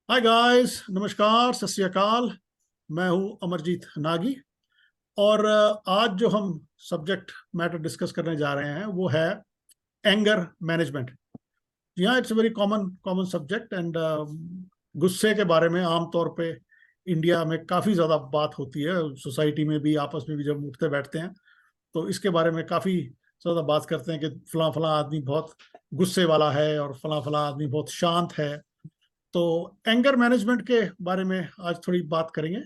Hi guys, नमस्कार, सत श्री अकाल। मैं हूं अमरजीत नागी। और आज जो हम सब्जेक्ट मैटर डिस्कस करने जा रहे हैं वो है एंगर मैनेजमेंट। जी हाँ, it's a very common common subject. And गुस्से के बारे में आमतौर पे इंडिया में काफ़ी ज़्यादा बात होती है। सोसाइटी में भी, आपस में भी जब उठते बैठते हैं तो इसके बारे में काफ़ी ज़्यादा बात करते हैं कि फलां फलां आदमी बहुत गुस्से वाला है और फलां फलां आदमी बहुत शांत है। तो एंगर मैनेजमेंट के बारे में आज थोड़ी बात करेंगे।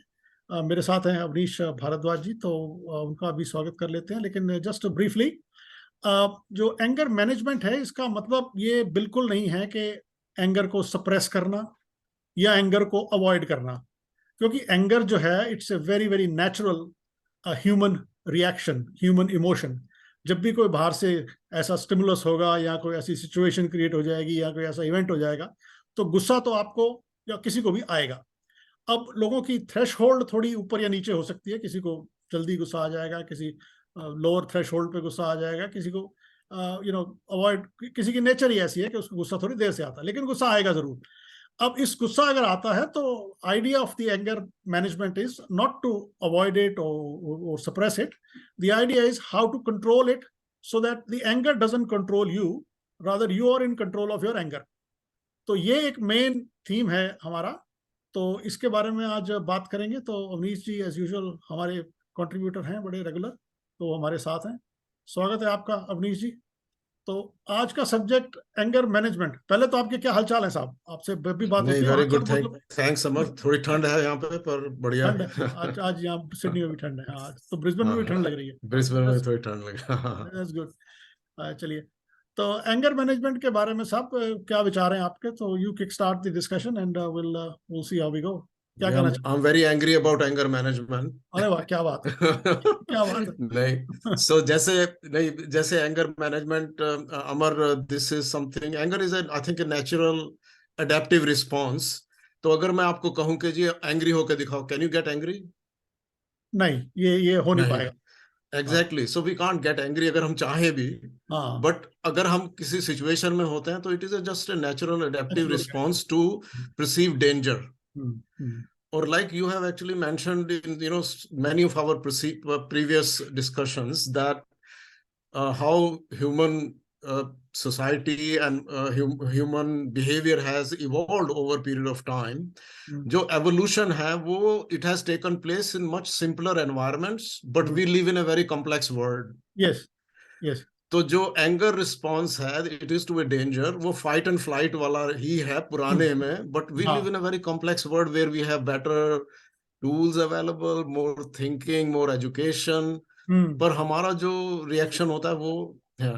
मेरे साथ हैं अवनीश भारद्वाज जी, तो उनका भी स्वागत कर लेते हैं। लेकिन जस्ट ब्रीफली, जो एंगर मैनेजमेंट है इसका मतलब ये बिल्कुल नहीं है कि एंगर को सप्रेस करना या एंगर को अवॉइड करना। क्योंकि एंगर जो है it's a very very natural human reaction, human emotion. जब भी कोई बाहर से ऐसा स्टिमुलस होगा या कोई ऐसी सिचुएशन क्रिएट हो जाएगी या कोई ऐसा इवेंट हो जाएगा तो गुस्सा तो आपको या किसी को भी आएगा। अब लोगों की थ्रेशहोल्ड थोड़ी ऊपर या नीचे हो सकती है। किसी को जल्दी गुस्सा आ जाएगा, किसी लोअर थ्रेशहोल्ड पे गुस्सा आ जाएगा, किसी को अवॉइड, किसी की नेचर ही ऐसी है कि उसको गुस्सा थोड़ी देर से आता है, लेकिन गुस्सा आएगा जरूर। अब इस गुस्सा अगर आता है तो idea of the anger management is not to avoid it और suppress it. The idea is how to control it so that the anger doesn't control you, rather you are in control of your anger. तो ये एक main theme है हमारा। तो इसके बारे में आज बात करेंगे। तो अवनीश जी एज यूजुअल हमारे कंट्रीब्यूटर हैं, बड़े रेगुलर, तो हमारे साथ हैं। स्वागत है आपका अवनीश जी। तो आज का सब्जेक्ट एंगर मैनेजमेंट। पहले तो आपके क्या हालचाल है साहब? आपसे भी बात नहीं, होती है वेरी हालचाल गुड। मतलब। Thanks summer. थोड़ी ठंड है यहाँ पे पर बढ़िया ठंड है है। आज? आज यहाँ सिडनी में भी ठंड है। आज तो ब्रिस्बेन में हाँ भी ठंड हाँ, लग रही है। ब्रिस्बेन में दैट्स थोड़ी ठंड लगी। That's good. चलिए, तो एंगर मैनेजमेंट के बारे में साहब क्या विचार हैं आपके? तो you kick start the discussion and will see how we go. क्या कहना I am very angry about anger management. अरे वाह, क्या बात है, क्या बात नहीं, है। सो जैसे नहीं, जैसे anger management, Amar, this is something, anger is I think A natural adaptive response. तो अगर मैं आपको कहूं कि जी एंग्री होके दिखाओ, कैन यू गेट एंग्री? नहीं, ये हो नहीं नहीं, पाएगा। हाँ, exactly, so we can't get angry अगर हम चाहें भी। हाँ, बट अगर हम किसी सिचुएशन में होते हैं तो it is just a natural adaptive natural है। Response to perceive danger. Hmm. Or like you have actually mentioned in many of our previous discussions that how human society and human behavior has evolved over a period of time. हम्म। जो evolution है वो it has taken place in much simpler environments, but we live in a very complex world. Yes, yes. तो जो anger response है, it is to a danger, वो fight and flight वाला ही है पुराने में। बट वी लिव हाँ। In a very complex world where we have better tools available, more thinking, more education. Hmm. पर हमारा जो रिएक्शन होता है वो है।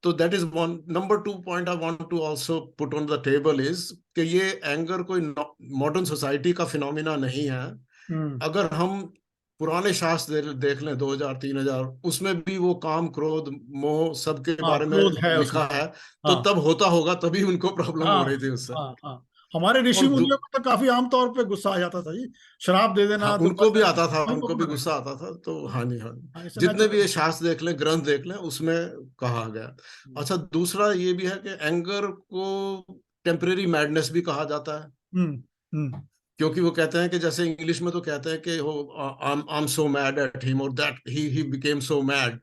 तो that is one. Number two point I want to also put on the table is कि ये एंगर कोई मॉडर्न सोसाइटी का फिनोमिना नहीं है। हम्म। अगर हम पुराने शास्त्र देख लें 2000 3000, उसमें भी वो काम, क्रोध, मोह सबके हाँ, बारे में क्रोध है उसमें। लिखा है। तो हाँ, तब होता होगा, तभी उनको प्रॉब्लम हो हाँ, रही थी उससे। हाँ, हाँ। हमारे ऋषि और मुनियों को तो काफी आमतौर पे गुस्सा आ जाता था जी। श्राप दे हाँ, देना तो उनको बस भी ऐसे आता था, वहीं को उनको भी पकड़ गुस्सा लेना। आता था। तो हाँ जी, हाँ जी। हाँ, इसे जितने भी नेचुरल। ये शास्त्र देख लें, ग्रंथ देख लें, उसमें कहा गया। अच्छा, दूसरा ये भी है कि एंगर को टेम्परेरी मैडनेस भी कहा जाता है। हम्म। हम्म। क्योंकि वो कहते हैं कि जैसे इंग्लिश में तो कहते हैं कि हो, I am so mad at him, और that he became so mad.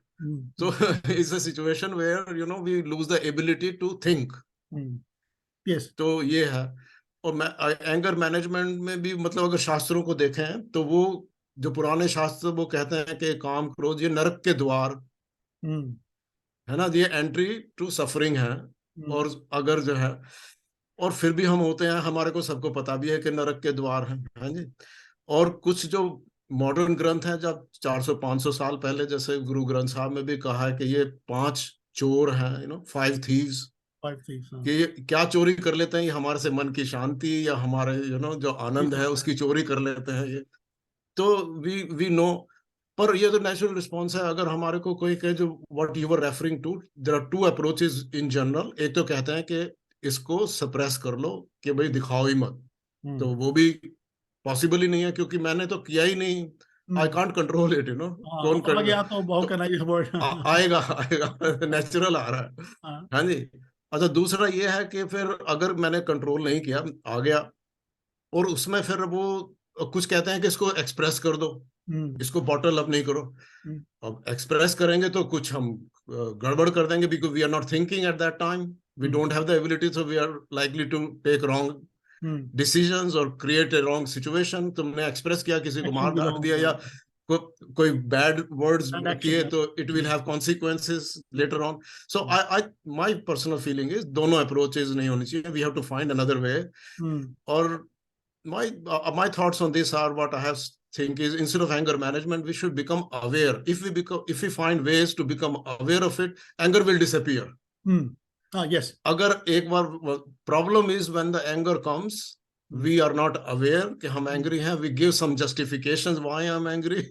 So it's a situation where we lose the ability to think. Yes. तो ये है। और मैं एंगर मैनेजमेंट में भी, मतलब अगर शास्त्रों को देखें तो वो जो पुराने शास्त्र वो कहते हैं कि काम क्रोध ये नरक के द्वार हम्म। है ना, ये एंट्री टू सफरिंग है। हम्म। और अगर जो है, और फिर भी हम होते हैं, हमारे को सबको पता भी है कि नरक के द्वार हैं, हाँ जी। और कुछ जो मॉडर्न ग्रंथ हैं, जब 400 500 साल पहले, जैसे गुरु ग्रंथ साहब में भी कहा है कि ये 5 चोर हैं, 5 थीव्स। Five things. हाँ। कि ये क्या चोरी कर लेते हैं, ये हमारे से मन की शांति या हमारे जो ठीक आनंद है होता है। उसकी चोरी कर लेते हैं ये। तो वी नो। पर ये तो नेचुरल रिस्पॉन्स है। अगर हमारे को कोई कहे, जो what you were referring to, there are two approaches in general. एक तो कहते हैं कि इसको सप्रेस कर लो, कि भाई दिखाओ ही मत। तो हम्म। वो भी पॉसिबल ही नहीं है, क्योंकि मैंने तो किया ही नहीं। आई हम्म। कांट कंट्रोल इट, हाँ, कौन आ कर। गया तो बहु तो कहना ये वर्ड। आएगा आएगा, नेचुरल आ रहा है। हाँ। हाँ जी। अच्छा, दूसरा ये है कि फिर अगर मैंने कंट्रोल नहीं किया, आ गया, और उसमें फिर वो कुछ कहते हैं कि इसको एक्सप्रेस कर दो, इसको बॉटल अप नहीं करो। अब एक्सप्रेस करेंगे तो कुछ हम गड़बड़ कर देंगे, because we are not thinking at that time, we don't have the ability, so we are likely to take wrong decisions और क्रिएट ए रॉन्ग सिचुएशन। तुमने एक्सप्रेस किया, किसी को मार डाल दिया या कोई बैड वर्ड्स किए, तो it will have consequences later on. So I my personal feeling is दोनों अप्रोचेस नहीं होनी चाहिए, we have to find another way. और my thoughts on this are, what I have think is, instead of anger management, we should become aware. If we find ways to become aware of it, anger will disappear. Yes. अगर एक बार problem is when the anger comes, we are not aware कि हम angry हैं, we give some justifications why I'm angry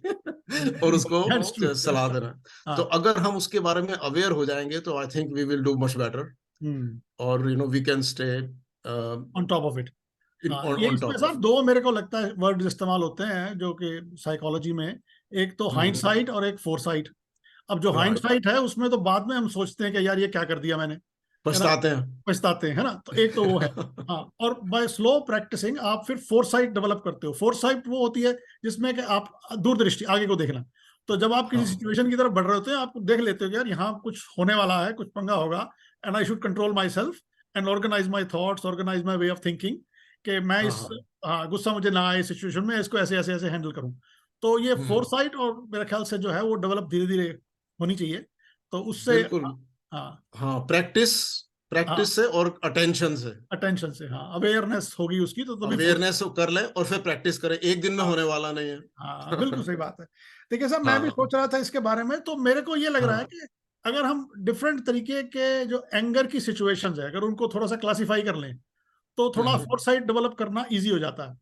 और उसको सलाह देना। तो अगर हम उसके बारे में aware हो जाएंगे तो I think we will do much better, और we can stay on top of it. ये इसमें सर दो मेरे को लगता है वर्ड्स इस्तेमाल होते हैं जो कि साइकोलॉजी में, एक तो हाइंडसाइट और एक फोरसाइट। अब जो हाइंडसाइट है उसमें तो बाद में हम सोचते हैं कि यार ये क्या कर दिया मैंने, पछताते हैं, है ना। तो एक तो वो है। हाँ, और बाय स्लो प्रैक्टिसिंग आप फिर फोरसाइट डेवलप करते हो। फोरसाइट वो होती है जिसमें कि आप दूरदृष्टि, आगे को देखना। तो जब आप किसी सिचुएशन की तरफ बढ़ रहे होते हैं, आप देख लेते हो कि यार यहाँ कुछ होने वाला है, कुछ पंगा होगा, and I should control myself and organise my thoughts, organise my way of thinking, कि मैं इस गुस्सा मुझे ना आए सिचुएशन में, इसको ऐसे ऐसे ऐसे हैंडल करूं। तो ये फोरसाइट और मेरे ख्याल से जो है वो डेवलप धीरे धीरे होनी चाहिए। तो उससे प्रैक्टिस से और अटेंशन से अवेयरनेस होगी उसकी, तो अवेयरनेस कर ले और फिर प्रैक्टिस करें, एक दिन में होने वाला नहीं है। हाँ, बिल्कुल सही बात है। देखिए सर, मैं भी सोच रहा था इसके बारे में, तो मेरे को ये लग रहा है कि अगर हम डिफरेंट तरीके के जो एंगर की सिचुएशंस है, अगर उनको थोड़ा सा क्लासिफाई कर लें तो थोड़ा फोरसाइट डेवलप करना इजी हो जाता है।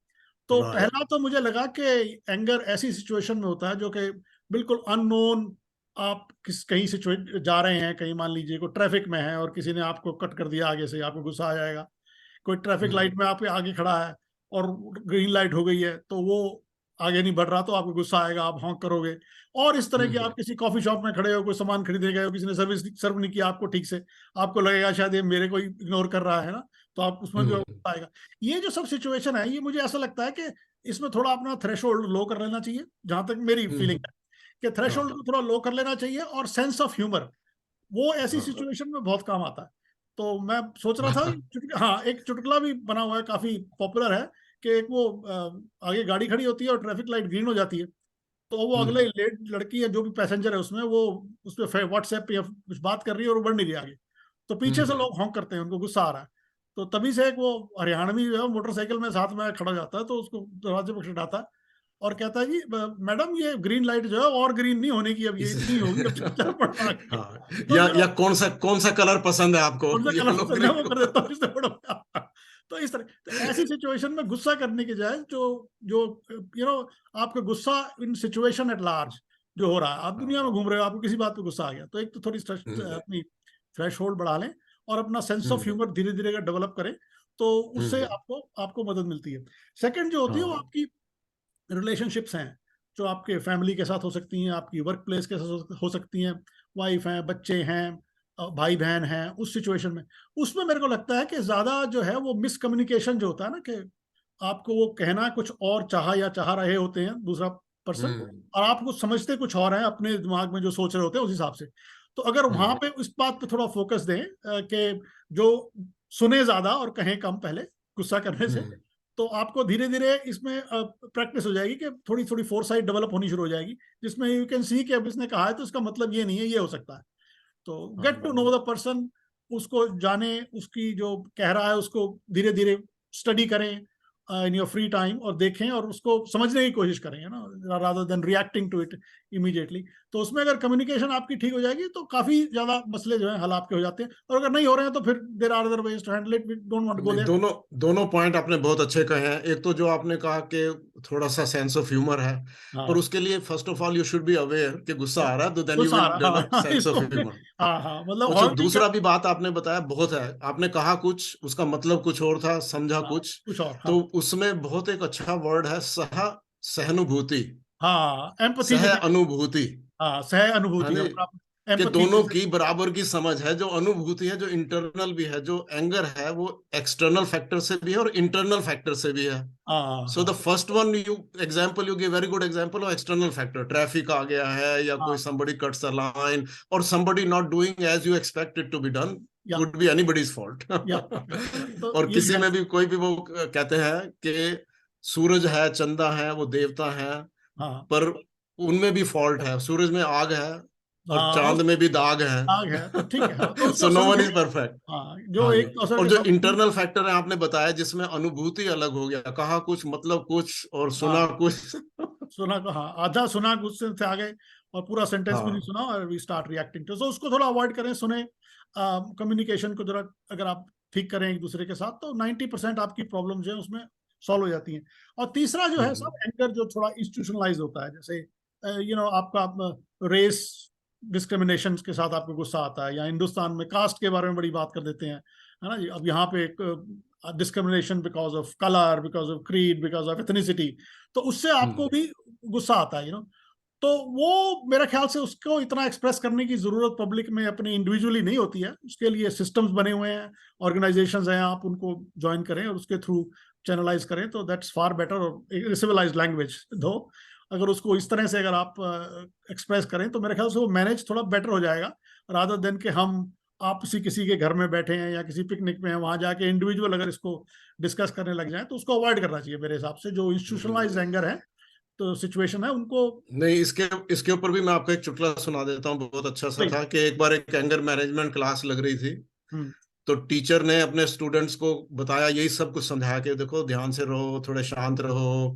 तो पहला तो मुझे लगा कि एंगर ऐसी सिचुएशन में होता है जो कि बिल्कुल अननोन, आप कहीं सिचुएशन जा रहे हैं, कहीं मान लीजिए कोई ट्रैफिक में है और किसी ने आपको कट कर दिया आगे से, आपको गुस्सा आ जाएगा। कोई ट्रैफिक लाइट में आपके आगे खड़ा है और ग्रीन लाइट हो गई है, तो वो आगे नहीं बढ़ रहा, तो आपको गुस्सा आएगा, आप हॉन्क करोगे। और इस तरह की आप किसी कॉफी शॉप में खड़े हो, कोई सामान खरीदने गए हो, किसी ने सर्व नहीं किया आपको ठीक से, आपको लगेगा शायद ये मेरे को इग्नोर कर रहा है ना, तो आप उसमें जो आएगा। ये जो सब सिचुएशन है, ये मुझे ऐसा लगता है कि इसमें थोड़ा अपना थ्रेशोल्ड लो कर लेना चाहिए, जहां तक मेरी फीलिंग है कि थ्रेशोल्ड को थोड़ा लो कर लेना चाहिए। और सेंस ऑफ ह्यूमर, वो ऐसी सिचुएशन में बहुत काम आता है। तो मैं सोच रहा था हाँ, एक चुटकुला भी बना हुआ है, काफी पॉपुलर है, कि एक वो आगे गाड़ी खड़ी होती है और ट्रैफिक लाइट ग्रीन हो जाती है, तो वो अगले लड़की है जो भी पैसेंजर है उसमें, वो उस पर व्हाट्सएप या कुछ बात कर रही है और वो बढ़ नहीं रही आगे, तो पीछे से लोग हॉन्क करते हैं, उनको गुस्सा आ रहा है। तो तभी से एक वो हरियाणवी जो है मोटरसाइकिल में साथ में खड़ा जाता है, तो उसको दरवाजे पर खटाता है और कहता है, जी मैडम ये ग्रीन लाइट जो है और ग्रीन नहीं होने की, अब ये इतनी होगी, अब चल पड़ना। तो या कौन सा कलर पसंद है आपको, कौन सा कलर पसंद है वो कर देता हूँ, इससे बड़ा। तो इस तरह, तो ऐसी सिचुएशन में गुस्सा करने की जाए, जो आपका गुस्सा इन सिचुएशन एट लार्ज जो हो रहा है, आप दुनिया में घूम रहे हो, आपको किसी बात पे गुस्सा आ गया, तो एक तो थोड़ी अपनी थ्रेशोल्ड बढ़ा लें और अपना सेंस ऑफ ह्यूमर धीरे धीरे डेवलप करें, तो उससे आपको मदद मिलती है। सेकंड जो होती है वो आपकी रिलेशनशिप्स हैं, जो आपके फैमिली के साथ हो सकती हैं, आपकी वर्क प्लेस के साथ हो सकती हैं, वाइफ हैं, बच्चे हैं, भाई बहन हैं। उस सिचुएशन में, उसमें मेरे को लगता है कि ज्यादा जो है वो मिसकम्युनिकेशन जो होता है ना, कि आपको वो कहना कुछ और या चाह रहे होते हैं दूसरा पर्सन, और आप कुछ समझते कुछ और हैं, अपने दिमाग में जो सोच रहे होते हैं उस हिसाब से। तो अगर वहां पे इस बात पे थोड़ा फोकस दें कि जो सुने ज्यादा और कहें कम पहले गुस्सा करने से, तो आपको धीरे धीरे इसमें प्रैक्टिस हो जाएगी कि थोड़ी थोड़ी फोरसाइट डेवलप होनी शुरू हो जाएगी, जिसमें यू कैन सी कि अब इसने कहा है तो इसका मतलब ये नहीं है, ये हो सकता है। तो get to know the person, उसको जाने, उसकी जो कह रहा है उसको धीरे धीरे स्टडी करें इन योर फ्री टाइम, और देखें और उसको समझने की कोशिश करें, है ना, rather than reacting to it immediately. तो उसमें अगर कम्युनिकेशन आपकी ठीक हो जाएगी तो काफी ज्यादा मसले जो है हल आपके हो जाते हैं, और अगर नहीं हो रहे हैं तो फिर there are other ways to handle it, we don't want to go there. दोनों पॉइंट आपने बहुत अच्छे कहे हैं। एक तो जो आपने कहा कि थोड़ा सा सेंस ऑफ ह्यूमर है, और उसके लिए first of all you should be aware कि गुस्सा आ रहा है, तो then you will develop sense of humour. मतलब दूसरा भी बात आपने बताया बहुत है, आपने कहा कुछ, उसका मतलब कुछ और था, समझा कुछ और। तो उसमें बहुत एक अच्छा वर्ड है सहानुभूति। एम्पैथी, सह अनुभूति। सह अनुभूति, कि एम्पैथी दोनों की बराबर की समझ है, जो अनुभूति है, जो इंटरनल भी है, जो एंगर है वो एक्सटर्नल फैक्टर से भी है और इंटरनल फैक्टर से भी है। हाँ सो द हाँ first one you give very good example of external factor, traffic आ गया है या कोई हाँ somebody cuts a line और somebody not doing as you expect it to be done या could be anybody's fault। या तो और ये किसी में भी कोई भी वो कहते हैं कि सूरज है, चंदा है, वो देवता है, हाँ पर उनमें भी फॉल्ट है। सूरज में आग है और हाँ चांद में भी दाग है। आग है तो ठीक है, हाँ तो उसको सो नो वन समझे। Is perfect. हाँ जो हाँ जी। एक अवसर और के जो साथ इंटरनल फैक्टर है आपने बताया, जिसमें अनुभूति अलग हो गया, कहा कुछ मतलब कुछ और सुना हाँ कुछ। सुना को, हाँ आधा सुना गुस्से से आ गए और पूरा सेंटेंस भी नहीं हाँ सुना और वी स्टार्ट रिएक्टिंग तो उसको थोड़ा अवॉइड करें, सुने, कम्युनिकेशन को जरा अगर आप ठीक करें एक दूसरे के साथ तो 90% आपकी प्रॉब्लम जो है उसमें सॉल्व हो जाती हैं। और तीसरा जो है हम्म सब एंगर जो थोड़ा इंस्टीट्यूशनलाइज होता है, जैसे आपका रेस डिस्क्रिमिनेशन के साथ आपको गुस्सा आता है, या हिंदुस्तान में कास्ट के बारे में बड़ी बात कर देते हैं, है ना जी। अब यहाँ पे discrimination because of colour, because of creed, because of ethnicity, तो उससे आपको हम्म भी गुस्सा आता है तो वो मेरा ख्याल से उसको इतना एक्सप्रेस करने की जरूरत पब्लिक में अपनी इंडिविजुअली नहीं होती है। उसके लिए सिस्टम्स बने हुए हैं, ऑर्गेनाइजेशंस हैं, आप उनको ज्वाइन करें और उसके थ्रू चैनलाइज करें तो दैट्स फार बेटर। और सिविलाइज्ड लैंग्वेज दो, अगर उसको इस तरह से अगर आप एक्सप्रेस करें तो मेरे ख्याल से वो मैनेज थोड़ा बेटर हो जाएगा, रादर देन कि हम आपसी किसी के घर में बैठे हैं या किसी पिकनिक में हैं, वहां जाके इंडिविजुअल अगर इसको डिस्कस करने लग जाए तो उसको अवॉइड करना चाहिए मेरे हिसाब से। जो इंस्टीट्यूशनलाइज एंगर है तो सिचुएशन है उनको। नहीं, इसके इसके ऊपर भी मैं आपको एक चुटकुला सुना देता हूँ, बहुत अच्छा सा प्लीज। था। कि एक बार एक एंगर मैनेजमेंट क्लास लग रही थी, हम्म तो टीचर ने अपने स्टूडेंट्स को बताया, यही सब कुछ समझा के, देखो ध्यान से रहो, थोड़े शांत रहो,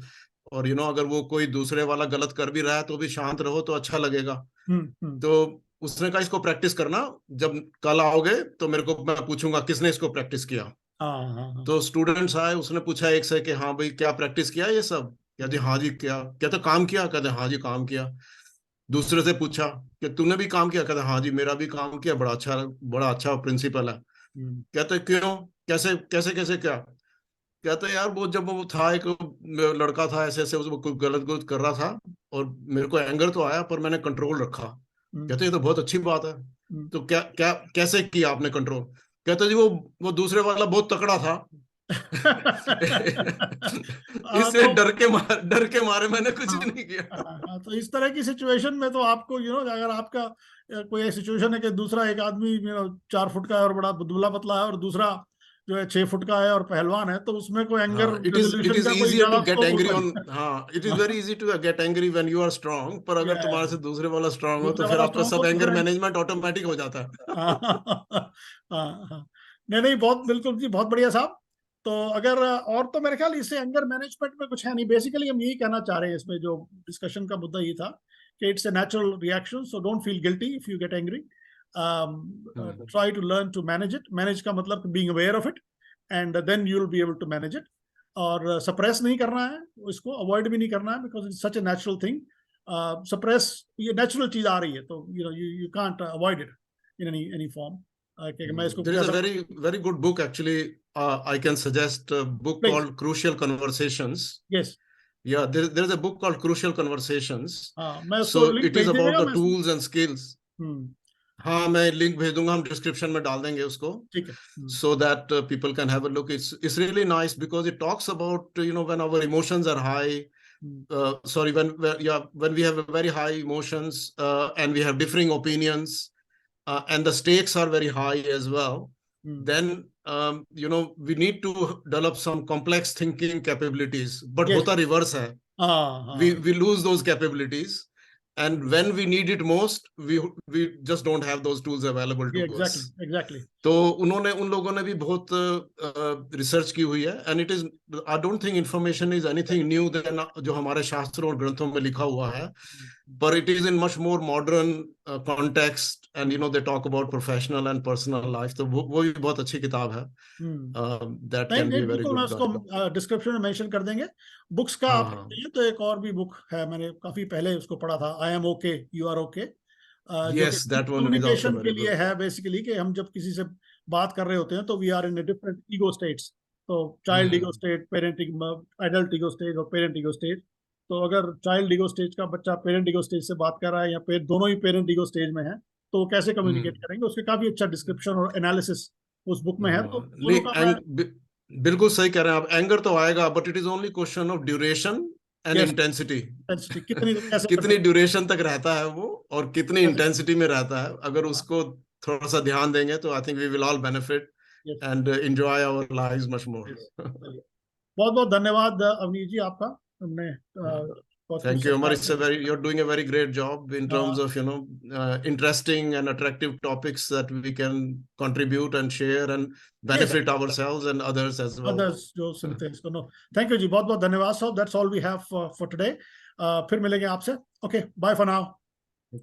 और अगर वो कोई दूसरे वाला गलत कर भी रहा है तो भी शांत रहो तो अच्छा लगेगा। हम्म। तो उसने कहा, इसको प्रैक्टिस करना, जब कल आओगे तो मेरे को, मैं पूछूंगा किसने इसको प्रैक्टिस किया। हाँ हाँ हाँ। तो स्टूडेंट्स आए, उसने पूछा एक से कि हाँ भाई, क्या प्रैक्टिस किया ये सब? कहते हम्म हाँ जी। क्या तो काम किया? कहते हाँ जी काम किया। दूसरे से पूछा कि तूने भी काम किया? कहते हाँ जी मेरा भी काम किया, बड़ा अच्छा प्रिंसिपल है। हम्म कहते क्यों? कैसे कैसे कैसे क्या? कहते यार, वो जब वो था, एक लड़का था, ऐसे ऐसे वो कुछ गलत गुलत कर रहा था, और मेरे को एंगर तो आया पर मैंने कंट्रोल रखा। हम्म कहते ये तो बहुत अच्छी बात है। हम्म। तो क्या क्या कैसे किया आपने कंट्रोल? कहते जी वो दूसरे वाला बहुत तकड़ा था। इससे तो डर के मारे मैंने कुछ हाँ नहीं किया। हाँ, तो इस तरह की सिचुएशन में तो आपको अगर आपका कोई सिचुएशन है कि दूसरा एक आदमी 4 फुट का है और बड़ा दुबला पतला है और दूसरा जो है 6 फुट का है और पहलवान है, तो उसमें कोई एंगर हाँ, इट रेजोल्यूशन इज का कोई इजियर टू ज्यादा गेट स्कोप एंग्री होता ऑन। नहीं। हाँ, it is very easy to get angry when you are strong, पर अगर तुम्हारे से दूसरे वाला स्ट्रांग हो तो दूसरा फिर वाला आपका स्ट्रॉन्ग सब हो तो एंगर फिर मैनेजमेंट ऑटोमेटिक हो जाता है। हाँ हाँ। नहीं नहीं, बहुत बिल्कुल जी, बहुत बढ़िया साहब। तो अगर और तो मेरे ख्याल इससे एंगर मैनेजमेंट में कुछ है नहीं, बेसिकली हम यही कहना चाह रहे हैं इसमें, जो डिस्कशन का मुद्दा ये था कि it's a natural reaction, so don't feel guilty if you get angry, hmm. Try to learn to manage it. Manage का मतलब being aware of it and then you will be able to manage it. और suppress नहीं करना है इसको, avoid भी नहीं करना है, because it's such a natural thing. Suppress, ये नेचुरल चीज आ रही है तो you can't avoid it in any form, कि मैं इसको There is a कैसा। very good book actually. I can suggest a book please. called Crucial Conversations. Yes. Yeah, there is a book called Crucial Conversations. हाँ मैं उसको So link it is भेज about दीजिएगा, the मैं tools and skills. हम्म हाँ, मैं link भेज दूंगा, हम डिस्क्रिप्शन में डाल देंगे उसको, ठीक है। so that people can have a look. It's really nice because it talks about when our emotions are high. Hmm Sorry, when we have very high emotions, and we have differing opinions, and the stakes are very high as well, hmm. then we need to develop some complex thinking capabilities. But yes. hota reverse hai. हाँ we हाँ। we lose those capabilities, and when we need it most, we just don't have those tools available to exactly us. Exactly. तो उन लोगों ने भी बहुत research की हुई है, and it is, I don't think information is anything new then जो हमारे शास्त्रों और ग्रंथों में लिखा हुआ है, but it is in much more modern context, and they talk about professional and personal life. तो वो भी बहुत अच्छी किताब है. That नहीं can नहीं be a very बिल्कुल, मैं good उसको guide. डिस्क्रिप्शन में मेंशन कर देंगे। बुक्स का हाँ आप हाँ। चाहिए तो एक और भी बुक है, मैंने काफी पहले उसको पढ़ा था, I am okay you are okay, जो कि Yes, that one is also communication के very लिए good. है बेसिकली, कि हम जब किसी से बात कर रहे होते हैं तो we are in a different ego states. तो child ego hmm state, parenting, adult ego stage और पेरेंट ईगो स्टेज। तो अगर चाइल्ड ईगो स्टेज का बच्चा पेरेंट ईगो स्टेज से बात कर रहा है या दोनों ही पेरेंट ईगो स्टेज में है, तो वो कैसे कम्युनिकेट करेंगे, उसके काफी अच्छा डिस्क्रिप्शन और एनालिसिस उस बुक में है। तो दोनों का मैं बिल्कुल सही कह रहे हैं आप। एंगर तो आएगा, but it is only question of duration and yes intensity. कितनी कैसे कर कितनी सकते ड्यूरेशन तक रहता है वो, और कितनी कैसे इंटेंसिटी में रहता है। अगर हाँ, उसको थोड़ा सा ध्यान देंगे तो I think we will all benefit yes, and enjoy our lives much more. yes, चलिए। बहुत बहुत धन्यवाद अवनीश जी आपका, हमने बहुत कुछ Thank you, Amar. समझा It's a very, you're doing a very great job in terms हाँ, of, interesting and attractive topics that we can contribute and share and yes, benefit ourselves and others as well. Others जो सुनते हैं इसको। No thank you जी, बहुत बहुत धन्यवाद साहब। That's all we have for today. फिर मिलेंगे आपसे। Okay, bye for now.